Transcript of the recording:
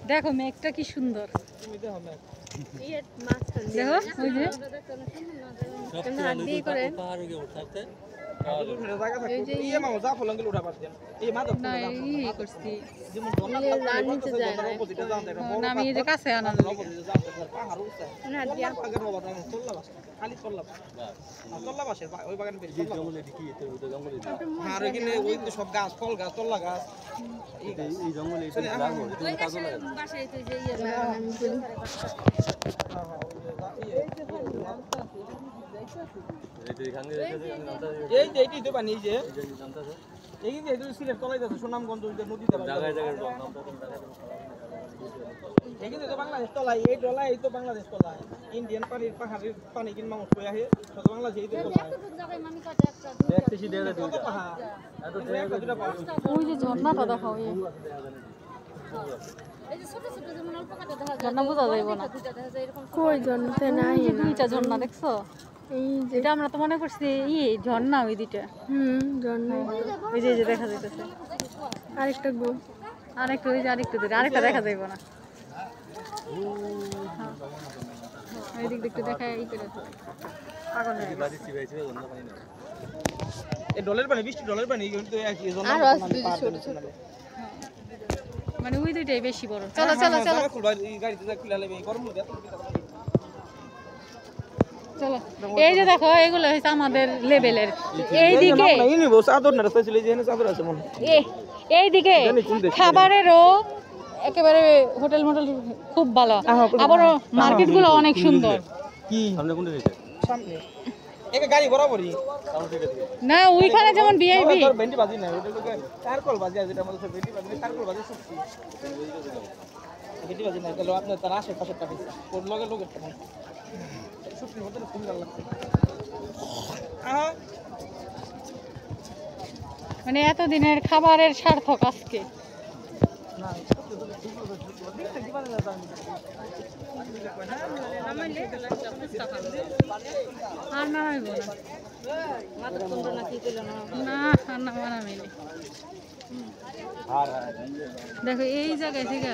দেখো মেঘটা কি সুন্দর, দেখো ওই যে নামিয়ে যে কাছে আনা সব গাছ ফল গাছ তল্লা গাছ এই জঙ্গলে এই তো পানি যে এই যে সিলেট তলাই যাচ্ছে সুনামগঞ্জ নদীতে এখানে তো বাংলাদেশ তলায় এই ডলায় এই তো বাংলাদেশ তলায় ইন্ডিয়ান পানির পাহাড়ের পানি কিন মানুষ কই আহে তো বাংলাদেশ এই তো দেখতেছি দেড় কত পাহাড় এত ওই যে ঝর্ণাটা দেখাও এই যে ছোট ছোট যেমন অল্প কাটা দেখা যায় ঝর্ণা বোঝা যাইবো না কই ঝর্ণাতে নাই দুইটা ঝর্ণা দেখছো এই যেটা আমরা তো মনে করছি ঝর্ণা ওই দুইটা ঝর্ণা ওই যে দেখা যাইতেছে আরেকটা গো আরেকটা ওই যে আরেকটা দেখা যাইবো না এই দিক দেখতে দেখা এই করে পাগল হয়ে গেছে এই ডলার পানি 20 ডলার পানি কিন্তু একই ঝর্ণা মানে ওই দুইটাই বেশি বড় চলো চলো চলো গাড়িতে যা খুলে লাইবে গরম হবে চলো এই যে দেখো এগুলো হইছে আমাদের লেভেলের এইদিকে ইউনিভার্স চাদর না রাস্তা চলে যেখানে চাদর আছে মনে এইদিকে খাবারেরও একেবারে হোটেল মোটেল খুব ভালো আবার মার্কেটগুলো অনেক সুন্দর কি সামনে কোনটা দিয়েছে সামনে একা গাড়ি বরাবরই না ওইখানে যেমন ভিআইপি ভেন্ডি বাজি না ওটা তো চারকোল বাজি আছে যেটা আমাদের ভেন্ডি বাজি চারকোল বাজি সত্যি ভেন্ডি বাজি না তাহলে আপনার তার আশেপাশে টাকা কোন লগে লোকের টাকা সত্যি মতো সুন্দর লাগছে মানে এত দিনের খাবারের সার্থক আজকে না আর নামাইব না দেখো এই জায়গায় থেকে